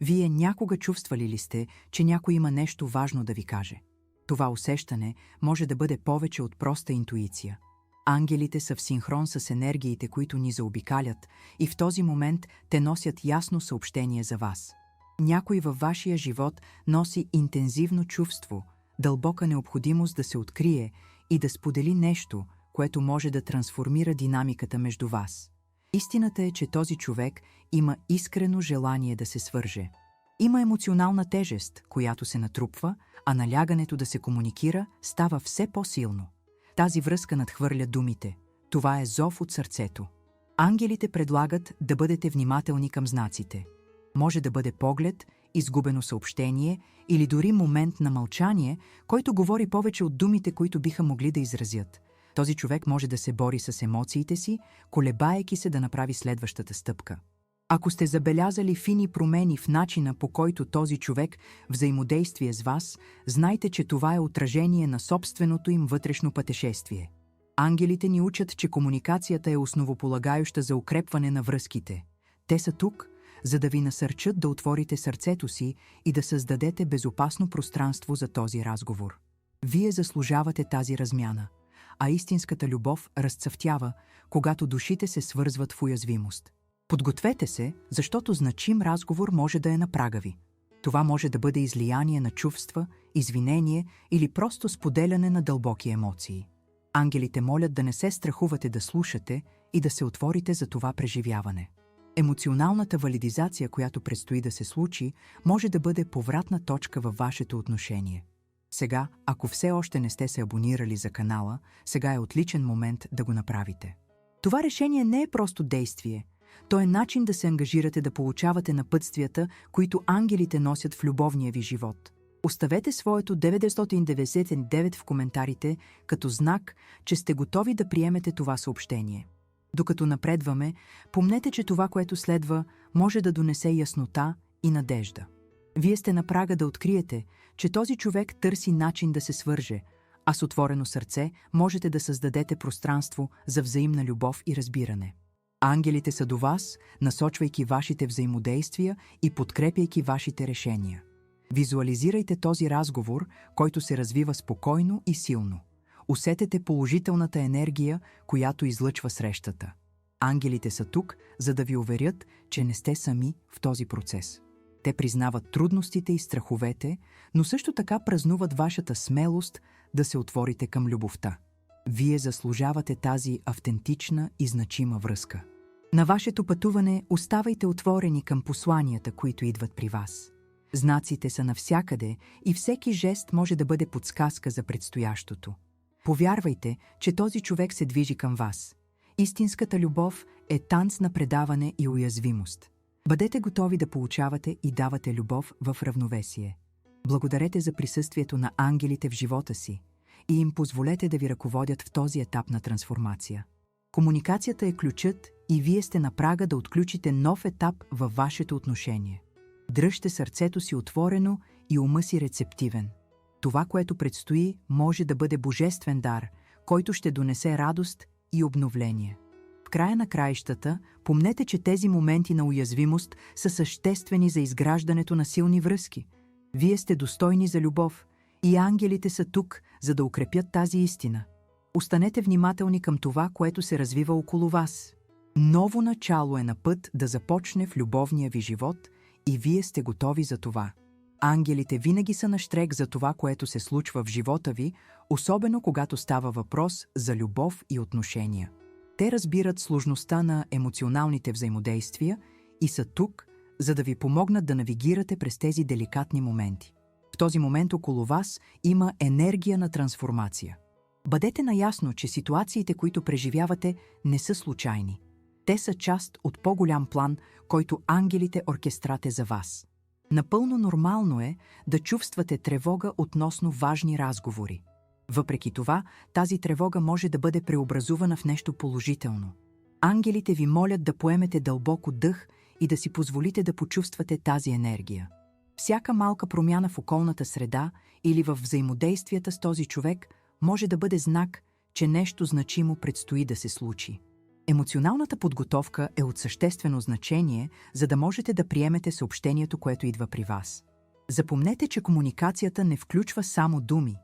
Вие някога чувствали ли сте, че някой има нещо важно да ви каже? Това усещане може да бъде повече от проста интуиция. Ангелите са в синхрон с енергиите, които ни заобикалят, и в този момент те носят ясно съобщение за вас. Някой във вашия живот носи интензивно чувство, дълбока необходимост да се открие и да сподели нещо, което може да трансформира динамиката между вас. Истината е, че този човек има искрено желание да се свърже. Има емоционална тежест, която се натрупва, а налягането да се комуникира става все по-силно. Тази връзка надхвърля думите. Това е зов от сърцето. Ангелите предлагат да бъдете внимателни към знаците. Може да бъде поглед, изгубено съобщение или дори момент на мълчание, който говори повече от думите, които биха могли да изразят. Този човек може да се бори с емоциите си, колебаейки се да направи следващата стъпка. Ако сте забелязали фини промени в начина, по който този човек взаимодействие с вас, знайте, че това е отражение на собственото им вътрешно пътешествие. Ангелите ни учат, че комуникацията е основополагающа за укрепване на връзките. Те са тук, за да ви насърчат да отворите сърцето си и да създадете безопасно пространство за този разговор. Вие заслужавате тази размяна, а истинската любов разцъфтява, когато душите се свързват в уязвимост. Подгответе се, защото значим разговор може да е на прага ви. Това може да бъде излияние на чувства, извинение или просто споделяне на дълбоки емоции. Ангелите молят да не се страхувате да слушате и да се отворите за това преживяване. Емоционалната валидизация, която предстои да се случи, може да бъде повратна точка във вашето отношение. Сега, ако все още не сте се абонирали за канала, сега е отличен момент да го направите. Това решение не е просто действие. То е начин да се ангажирате да получавате напътствията, които ангелите носят в любовния ви живот. Оставете своето 999 в коментарите като знак, че сте готови да приемете това съобщение. Докато напредваме, помнете, че това, което следва, може да донесе яснота и надежда. Вие сте на прага да откриете, че този човек търси начин да се свърже, а с отворено сърце можете да създадете пространство за взаимна любов и разбиране. Ангелите са до вас, насочвайки вашите взаимодействия и подкрепяйки вашите решения. Визуализирайте този разговор, който се развива спокойно и силно. Усетете положителната енергия, която излъчва срещата. Ангелите са тук, за да ви уверят, че не сте сами в този процес. Те признават трудностите и страховете, но също така празнуват вашата смелост да се отворите към любовта. Вие заслужавате тази автентична и значима връзка. На вашето пътуване оставайте отворени към посланията, които идват при вас. Знаците са навсякъде и всеки жест може да бъде подсказка за предстоящото. Повярвайте, че този човек се движи към вас. Истинската любов е танц на предаване и уязвимост. Бъдете готови да получавате и давате любов в равновесие. Благодарете за присъствието на ангелите в живота си и им позволете да ви ръководят в този етап на трансформация. Комуникацията е ключът и вие сте на прага да отключите нов етап във вашето отношение. Дръжте сърцето си отворено и ума си рецептивен. Това, което предстои, може да бъде божествен дар, който ще донесе радост и обновление. В края на краищата, помнете, че тези моменти на уязвимост са съществени за изграждането на силни връзки. Вие сте достойни за любов и ангелите са тук, за да укрепят тази истина. Останете внимателни към това, което се развива около вас. Ново начало е на път да започне в любовния ви живот и вие сте готови за това. Ангелите винаги са нащрек за това, което се случва в живота ви, особено когато става въпрос за любов и отношения. Те разбират сложността на емоционалните взаимодействия и са тук, за да ви помогнат да навигирате през тези деликатни моменти. В този момент около вас има енергия на трансформация. Бъдете наясно, че ситуациите, които преживявате, не са случайни. Те са част от по-голям план, който ангелите оркестрате за вас. Напълно нормално е да чувствате тревога относно важни разговори. Въпреки това, тази тревога може да бъде преобразувана в нещо положително. Ангелите ви молят да поемете дълбоко дъх и да си позволите да почувствате тази енергия. Всяка малка промяна в околната среда или в взаимодействията с този човек може да бъде знак, че нещо значимо предстои да се случи. Емоционалната подготовка е от съществено значение, за да можете да приемете съобщението, което идва при вас. Запомнете, че комуникацията не включва само думи.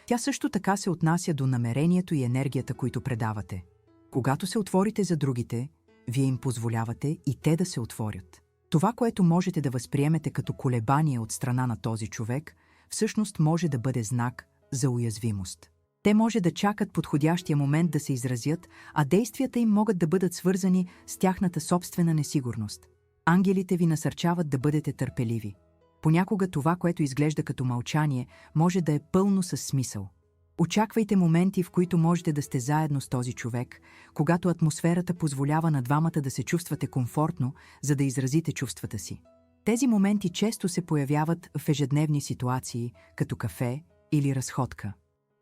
Тя също така се отнася до намерението и енергията, които предавате. Когато се отворите за другите, вие им позволявате и те да се отворят. Това, което можете да възприемете като колебание от страна на този човек, всъщност може да бъде знак за уязвимост. Те може да чакат подходящия момент да се изразят, а действията им могат да бъдат свързани с тяхната собствена несигурност. Ангелите ви насърчават да бъдете търпеливи. Понякога това, което изглежда като мълчание, може да е пълно със смисъл. Очаквайте моменти, в които можете да сте заедно с този човек, когато атмосферата позволява на двамата да се чувствате комфортно, за да изразите чувствата си. Тези моменти често се появяват в ежедневни ситуации, като кафе или разходка.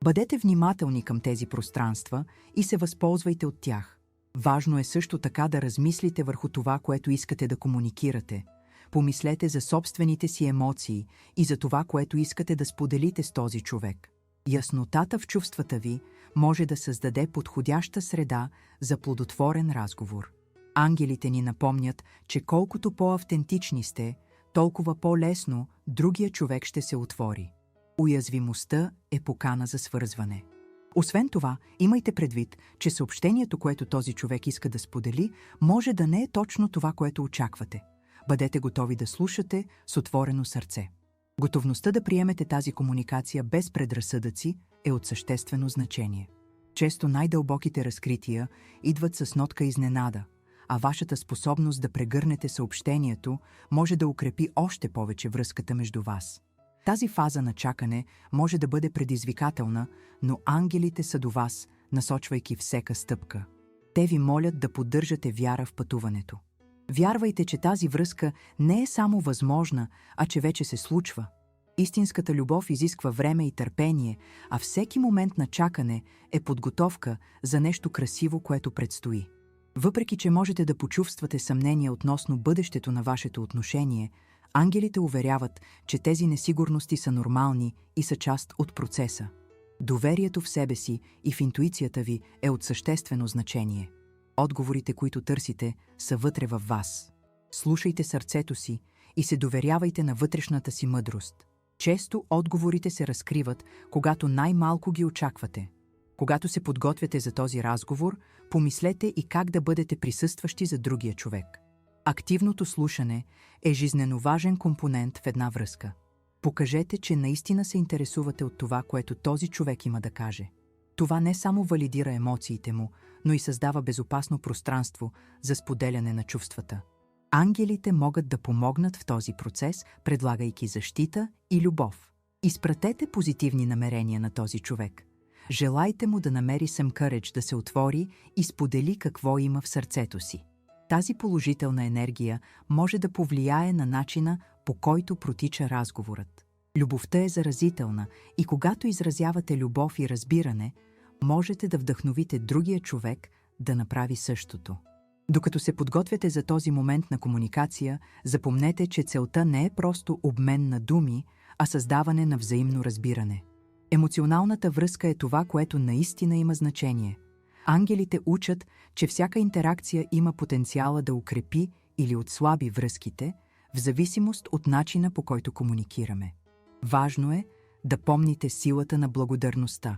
Бъдете внимателни към тези пространства и се възползвайте от тях. Важно е също така да размислите върху това, което искате да комуникирате. Помислете за собствените си емоции и за това, което искате да споделите с този човек. Яснотата в чувствата ви може да създаде подходяща среда за плодотворен разговор. Ангелите ни напомнят, че колкото по-автентични сте, толкова по-лесно другия човек ще се отвори. Уязвимостта е покана за свързване. Освен това, имайте предвид, че съобщението, което този човек иска да сподели, може да не е точно това, което очаквате. Бъдете готови да слушате с отворено сърце. Готовността да приемете тази комуникация без предразсъдъци е от съществено значение. Често най-дълбоките разкрития идват с нотка изненада, а вашата способност да прегърнете съобщението може да укрепи още повече връзката между вас. Тази фаза на чакане може да бъде предизвикателна, но ангелите са до вас, насочвайки всяка стъпка. Те ви молят да поддържате вяра в пътуването. Вярвайте, че тази връзка не е само възможна, а че вече се случва. Истинската любов изисква време и търпение, а всеки момент на чакане е подготовка за нещо красиво, което предстои. Въпреки че можете да почувствате съмнение относно бъдещето на вашето отношение, ангелите уверяват, че тези несигурности са нормални и са част от процеса. Доверието в себе си и в интуицията ви е от съществено значение. Отговорите, които търсите, са вътре във вас. Слушайте сърцето си и се доверявайте на вътрешната си мъдрост. Често отговорите се разкриват, когато най-малко ги очаквате. Когато се подготвяте за този разговор, помислете и как да бъдете присъстващи за другия човек. Активното слушане е жизнено важен компонент в една връзка. Покажете, че наистина се интересувате от това, което този човек има да каже. Това не само валидира емоциите му, но и създава безопасно пространство за споделяне на чувствата. Ангелите могат да помогнат в този процес, предлагайки защита и любов. Изпратете позитивни намерения на този човек. Желайте му да намери courage да се отвори и сподели какво има в сърцето си. Тази положителна енергия може да повлияе на начина, по който протича разговорът. Любовта е заразителна и когато изразявате любов и разбиране, можете да вдъхновите другия човек да направи същото. Докато се подготвяте за този момент на комуникация, запомнете, че целта не е просто обмен на думи, а създаване на взаимно разбиране. Емоционалната връзка е това, което наистина има значение. Ангелите учат, че всяка интеракция има потенциала да укрепи или отслаби връзките, в зависимост от начина, по който комуникираме. Важно е да помните силата на благодарността.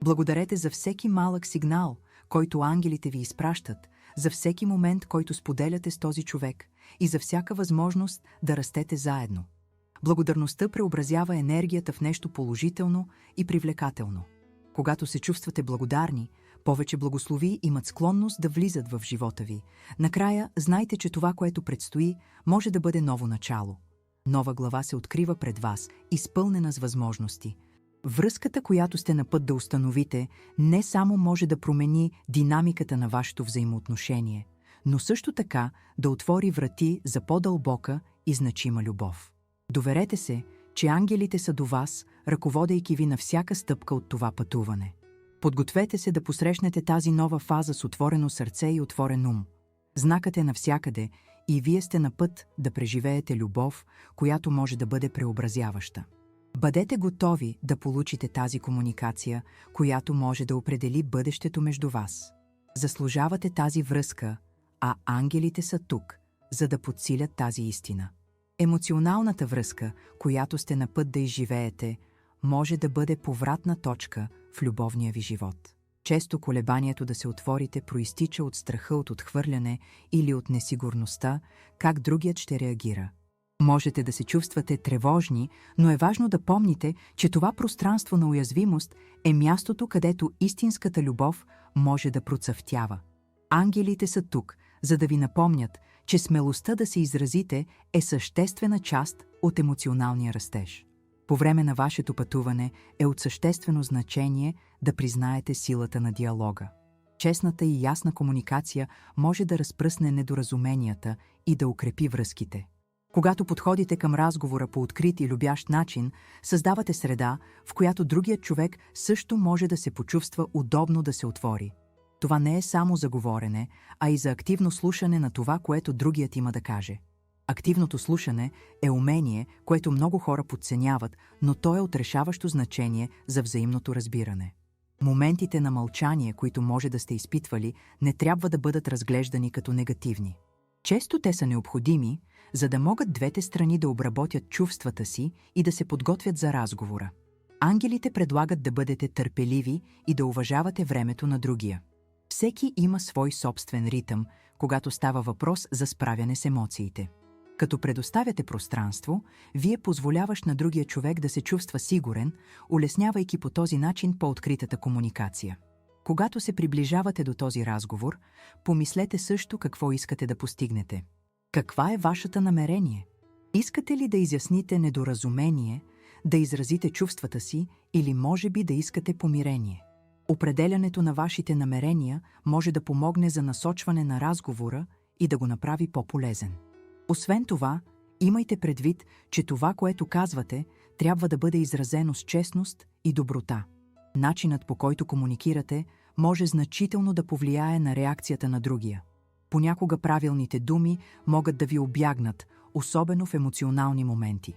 Благодарете за всеки малък сигнал, който ангелите ви изпращат, за всеки момент, който споделяте с този човек и за всяка възможност да растете заедно. Благодарността преобразява енергията в нещо положително и привлекателно. Когато се чувствате благодарни, повече благослови имат склонност да влизат в живота ви. Накрая, знайте, че това, което предстои, може да бъде ново начало. Нова глава се открива пред вас, изпълнена с възможности. Връзката, която сте на път да установите, не само може да промени динамиката на вашето взаимоотношение, но също така да отвори врати за по-дълбока и значима любов. Доверете се, че ангелите са до вас, ръководейки ви на всяка стъпка от това пътуване. Подгответе се да посрещнете тази нова фаза с отворено сърце и отворен ум. Знакът е навсякъде и вие сте на път да преживеете любов, която може да бъде преобразяваща. Бъдете готови да получите тази комуникация, която може да определи бъдещето между вас. Заслужавате тази връзка, а ангелите са тук, за да подсилят тази истина. Емоционалната връзка, която сте на път да изживеете, може да бъде повратна точка в любовния ви живот. Често колебанието да се отворите проистича от страха от отхвърляне или от несигурността, как другият ще реагира. Можете да се чувствате тревожни, но е важно да помните, че това пространство на уязвимост е мястото, където истинската любов може да процъфтява. Ангелите са тук, за да ви напомнят, че смелостта да се изразите е съществена част от емоционалния растеж. По време на вашето пътуване е от съществено значение да признаете силата на диалога. Честната и ясна комуникация може да разпръсне недоразуменията и да укрепи връзките. Когато подходите към разговора по открит и любящ начин, създавате среда, в която другият човек също може да се почувства удобно да се отвори. Това не е само за говорене, а и за активно слушане на това, което другият има да каже. Активното слушане е умение, което много хора подценяват, но то е от решаващо значение за взаимното разбиране. Моментите на мълчание, които може да сте изпитвали, не трябва да бъдат разглеждани като негативни. Често те са необходими, за да могат двете страни да обработят чувствата си и да се подготвят за разговора. Ангелите предлагат да бъдете търпеливи и да уважавате времето на другия. Всеки има свой собствен ритъм, когато става въпрос за справяне с емоциите. Като предоставяте пространство, вие позволяваш на другия човек да се чувства сигурен, улеснявайки по този начин по-откритата комуникация. Когато се приближавате до този разговор, помислете също какво искате да постигнете. Каква е вашата намерение? Искате ли да изясните недоразумение, да изразите чувствата си или може би да искате помирение? Определянето на вашите намерения може да помогне за насочване на разговора и да го направи по-полезен. Освен това, имайте предвид, че това, което казвате, трябва да бъде изразено с честност и доброта. Начинът, по който комуникирате, може значително да повлияе на реакцията на другия. Понякога правилните думи могат да ви убягнат, особено в емоционални моменти.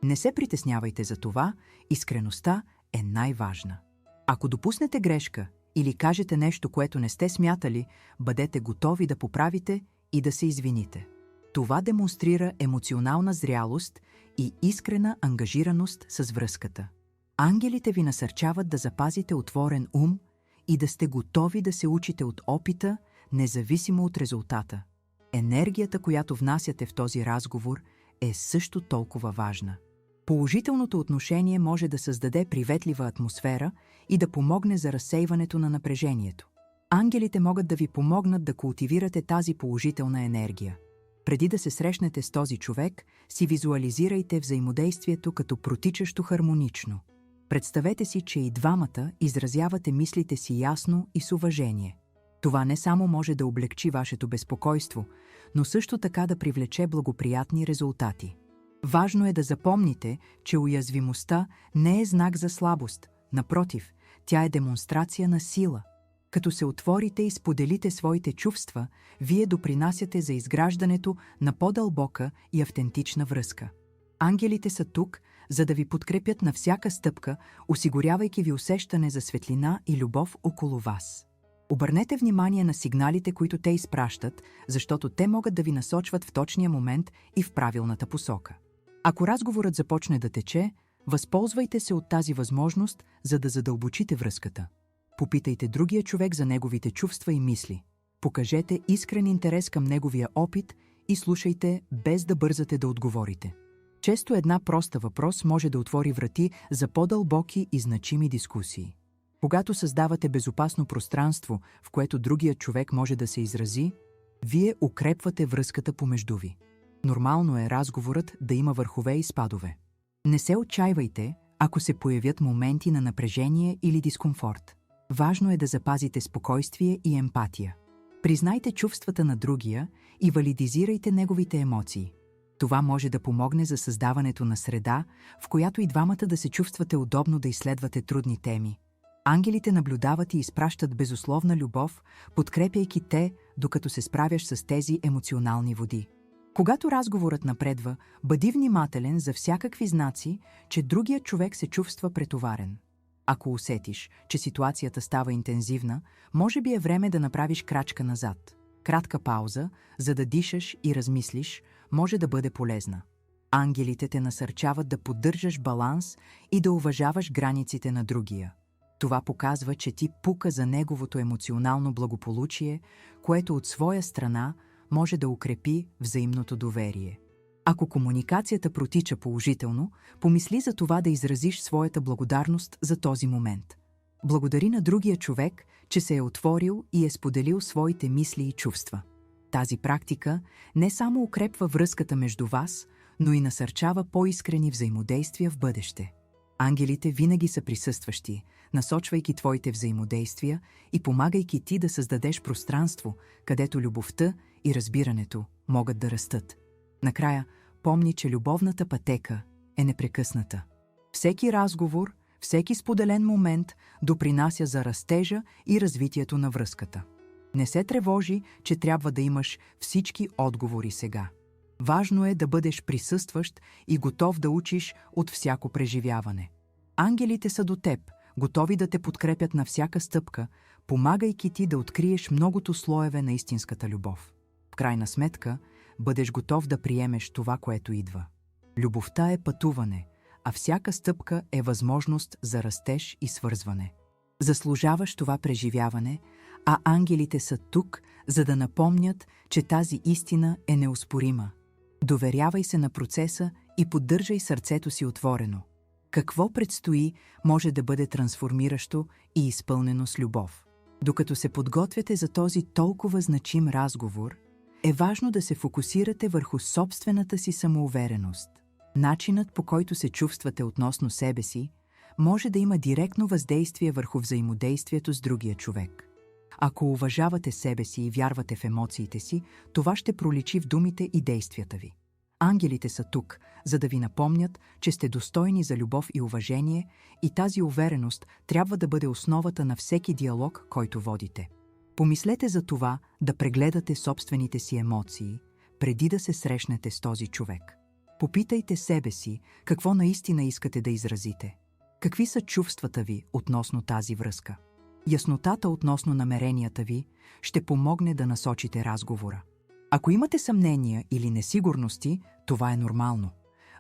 Не се притеснявайте за това, искреността е най-важна. Ако допуснете грешка или кажете нещо, което не сте смятали, бъдете готови да поправите и да се извините. Това демонстрира емоционална зрялост и искрена ангажираност с връзката. Ангелите ви насърчават да запазите отворен ум и да сте готови да се учите от опита, независимо от резултата. Енергията, която внасяте в този разговор, е също толкова важна. Положителното отношение може да създаде приветлива атмосфера и да помогне за разсейването на напрежението. Ангелите могат да ви помогнат да култивирате тази положителна енергия. Преди да се срещнете с този човек, си визуализирайте взаимодействието като протичащо хармонично. Представете си, че и двамата изразявате мислите си ясно и с уважение. Това не само може да облегчи вашето безпокойство, но също така да привлече благоприятни резултати. Важно е да запомните, че уязвимостта не е знак за слабост, напротив, тя е демонстрация на сила. Като се отворите и споделите своите чувства, вие допринасяте за изграждането на по-дълбока и автентична връзка. Ангелите са тук, за да ви подкрепят на всяка стъпка, осигурявайки ви усещане за светлина и любов около вас. Обърнете внимание на сигналите, които те изпращат, защото те могат да ви насочват в точния момент и в правилната посока. Ако разговорът започне да тече, възползвайте се от тази възможност, за да задълбочите връзката. Попитайте другия човек за неговите чувства и мисли. Покажете искрен интерес към неговия опит и слушайте, без да бързате да отговорите. Често една проста въпрос може да отвори врати за по-дълбоки и значими дискусии. Когато създавате безопасно пространство, в което другият човек може да се изрази, вие укрепвате връзката помежду ви. Нормално е разговорът да има върхове и спадове. Не се отчайвайте, ако се появят моменти на напрежение или дискомфорт. Важно е да запазите спокойствие и емпатия. Признайте чувствата на другия и валидизирайте неговите емоции. Това може да помогне за създаването на среда, в която и двамата да се чувствате удобно да изследвате трудни теми. Ангелите наблюдават и изпращат безусловна любов, подкрепяйки те, докато се справяш с тези емоционални води. Когато разговорът напредва, бъди внимателен за всякакви знаци, че другият човек се чувства претоварен. Ако усетиш, че ситуацията става интензивна, може би е време да направиш крачка назад. Кратка пауза, за да дишаш и размислиш, може да бъде полезна. Ангелите те насърчават да поддържаш баланс и да уважаваш границите на другия. Това показва, че ти пука за неговото емоционално благополучие, което от своя страна може да укрепи взаимното доверие. Ако комуникацията протича положително, помисли за това да изразиш своята благодарност за този момент. Благодари на другия човек, че се е отворил и е споделил своите мисли и чувства. Тази практика не само укрепва връзката между вас, но и насърчава по-искрени взаимодействия в бъдеще. Ангелите винаги са присъстващи, насочвайки твоите взаимодействия и помагайки ти да създадеш пространство, където любовта и разбирането могат да растат. Накрая, помни, че любовната пътека е непрекъсната. Всеки разговор, всеки споделен момент допринася за растежа и развитието на връзката. Не се тревожи, че трябва да имаш всички отговори сега. Важно е да бъдеш присъстващ и готов да учиш от всяко преживяване. Ангелите са до теб, готови да те подкрепят на всяка стъпка, помагайки ти да откриеш многото слоеве на истинската любов. В крайна сметка, бъдеш готов да приемеш това, което идва. Любовта е пътуване, а всяка стъпка е възможност за растеж и свързване. Заслужаваш това преживяване, а ангелите са тук, за да напомнят, че тази истина е неоспорима. Доверявай се на процеса и поддържай сърцето си отворено. Какво предстои може да бъде трансформиращо и изпълнено с любов. Докато се подготвяте за този толкова значим разговор, е важно да се фокусирате върху собствената си самоувереност. Начинът, по който се чувствате относно себе си, може да има директно въздействие върху взаимодействието с другия човек. Ако уважавате себе си и вярвате в емоциите си, това ще проличи в думите и действията ви. Ангелите са тук, за да ви напомнят, че сте достойни за любов и уважение, и тази увереност трябва да бъде основата на всеки диалог, който водите. Помислете за това да прегледате собствените си емоции, преди да се срещнете с този човек. Попитайте себе си какво наистина искате да изразите. Какви са чувствата ви относно тази връзка? Яснотата относно намеренията ви ще помогне да насочите разговора. Ако имате съмнения или несигурности, това е нормално.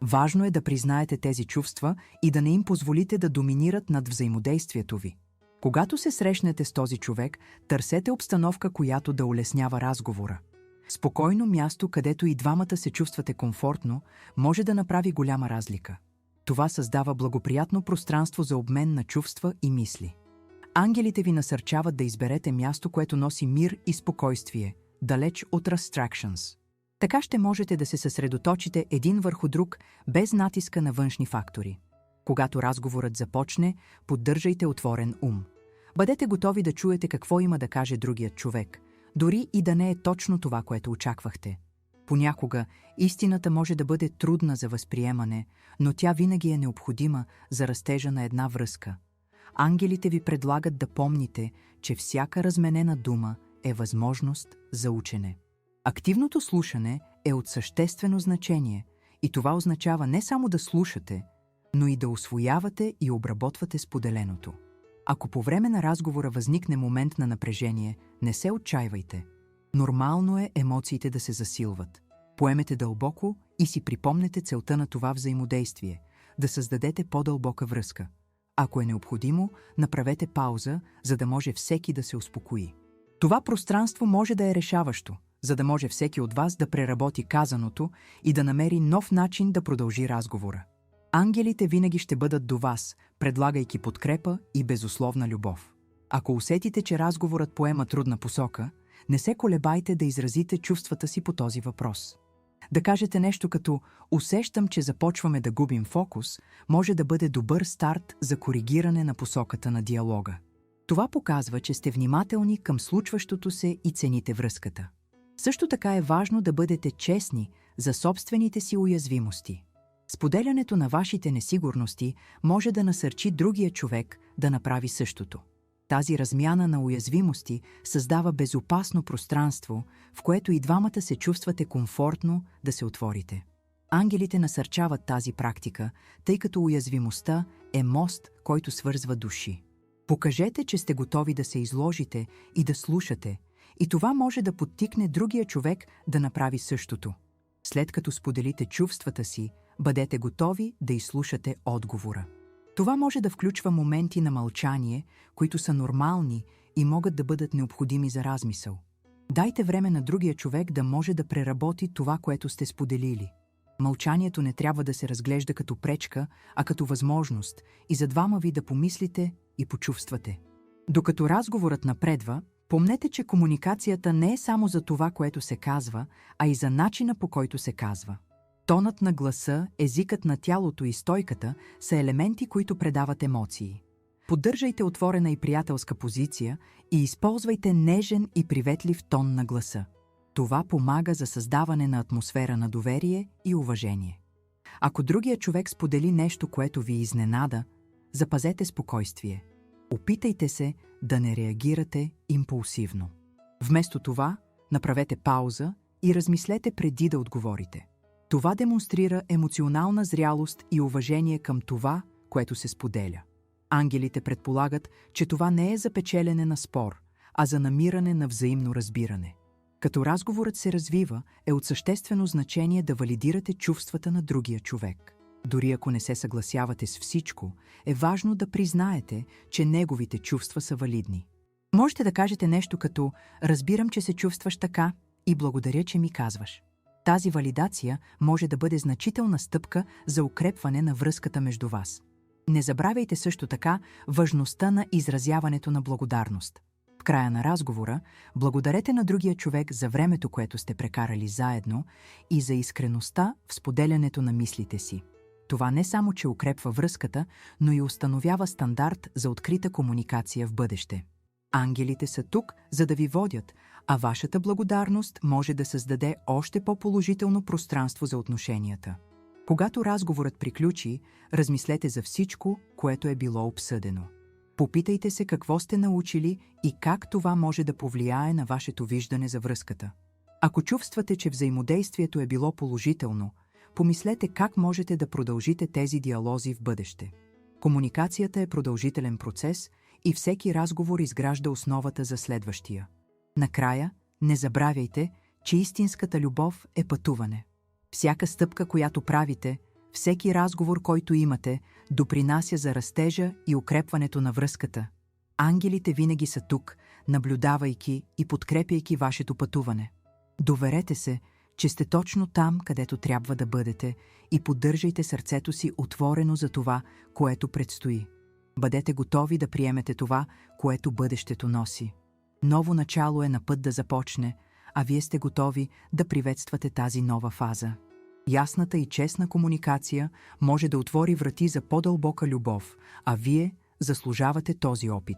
Важно е да признаете тези чувства и да не им позволите да доминират над взаимодействието ви. Когато се срещнете с този човек, търсете обстановка, която да улеснява разговора. Спокойно място, където и двамата се чувствате комфортно, може да направи голяма разлика. Това създава благоприятно пространство за обмен на чувства и мисли. Ангелите ви насърчават да изберете място, което носи мир и спокойствие, далеч от distractions. Така ще можете да се съсредоточите един върху друг, без натиска на външни фактори. Когато разговорът започне, поддържайте отворен ум. Бъдете готови да чуете какво има да каже другият човек, дори и да не е точно това, което очаквахте. Понякога истината може да бъде трудна за възприемане, но тя винаги е необходима за растежа на една връзка. Ангелите ви предлагат да помните, че всяка разменена дума е възможност за учене. Активното слушане е от съществено значение и това означава не само да слушате, но и да усвоявате и обработвате споделеното. Ако по време на разговора възникне момент на напрежение, не се отчайвайте. Нормално е емоциите да се засилват. Поемете дълбоко и си припомнете целта на това взаимодействие – да създадете по-дълбока връзка. Ако е необходимо, направете пауза, за да може всеки да се успокои. Това пространство може да е решаващо, за да може всеки от вас да преработи казаното и да намери нов начин да продължи разговора. Ангелите винаги ще бъдат до вас, предлагайки подкрепа и безусловна любов. Ако усетите, че разговорът поема трудна посока, не се колебайте да изразите чувствата си по този въпрос. Да кажете нещо като «Усещам, че започваме да губим фокус», може да бъде добър старт за коригиране на посоката на диалога. Това показва, че сте внимателни към случващото се и цените връзката. Също така е важно да бъдете честни за собствените си уязвимости. Споделянето на вашите несигурности може да насърчи другия човек да направи същото. Тази размяна на уязвимости създава безопасно пространство, в което и двамата се чувствате комфортно да се отворите. Ангелите насърчават тази практика, тъй като уязвимостта е мост, който свързва души. Покажете, че сте готови да се изложите и да слушате, и това може да подтикне другия човек да направи същото. След като споделите чувствата си, бъдете готови да изслушате отговора. Това може да включва моменти на мълчание, които са нормални и могат да бъдат необходими за размисъл. Дайте време на другия човек да може да преработи това, което сте споделили. Мълчанието не трябва да се разглежда като пречка, а като възможност и за двама ви да помислите и почувствате. Докато разговорът напредва, помнете, че комуникацията не е само за това, което се казва, а и за начина, по който се казва. Тонът на гласа, езикът на тялото и стойката са елементи, които предават емоции. Поддържайте отворена и приятелска позиция и използвайте нежен и приветлив тон на гласа. Това помага за създаване на атмосфера на доверие и уважение. Ако другият човек сподели нещо, което ви изненада, запазете спокойствие. Опитайте се да не реагирате импулсивно. Вместо това, направете пауза и размислете преди да отговорите. Това демонстрира емоционална зрялост и уважение към това, което се споделя. Ангелите предполагат, че това не е за печелене на спор, а за намиране на взаимно разбиране. Като разговорът се развива, е от съществено значение да валидирате чувствата на другия човек. Дори ако не се съгласявате с всичко, е важно да признаете, че неговите чувства са валидни. Можете да кажете нещо като «Разбирам, че се чувстваш така и благодаря, че ми казваш». Тази валидация може да бъде значителна стъпка за укрепване на връзката между вас. Не забравяйте също така важността на изразяването на благодарност. В края на разговора, благодарете на другия човек за времето, което сте прекарали заедно и за искреността в споделянето на мислите си. Това не само, че укрепва връзката, но и установява стандарт за открита комуникация в бъдеще. Ангелите са тук, за да ви водят, а вашата благодарност може да създаде още по-положително пространство за отношенията. Когато разговорът приключи, размислете за всичко, което е било обсъдено. Попитайте се какво сте научили и как това може да повлияе на вашето виждане за връзката. Ако чувствате, че взаимодействието е било положително, помислете как можете да продължите тези диалози в бъдеще. Комуникацията е продължителен процес и всеки разговор изгражда основата за следващия. Накрая, не забравяйте, че истинската любов е пътуване. Всяка стъпка, която правите, всеки разговор, който имате, допринася за растежа и укрепването на връзката. Ангелите винаги са тук, наблюдавайки и подкрепяйки вашето пътуване. Доверете се, че сте точно там, където трябва да бъдете, и поддържайте сърцето си отворено за това, което предстои. Бъдете готови да приемете това, което бъдещето носи. Ново начало е на път да започне, а вие сте готови да приветствате тази нова фаза. Ясната и честна комуникация може да отвори врати за по-дълбока любов, а вие заслужавате този опит.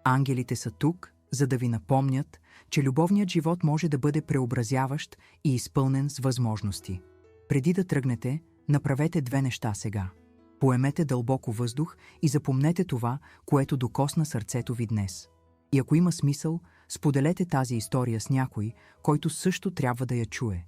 Ангелите са тук, за да ви напомнят, че любовният живот може да бъде преобразяващ и изпълнен с възможности. Преди да тръгнете, направете две неща сега. Поемете дълбоко въздух и запомнете това, което докосна сърцето ви днес. И ако има смисъл, споделете тази история с някой, който също трябва да я чуе.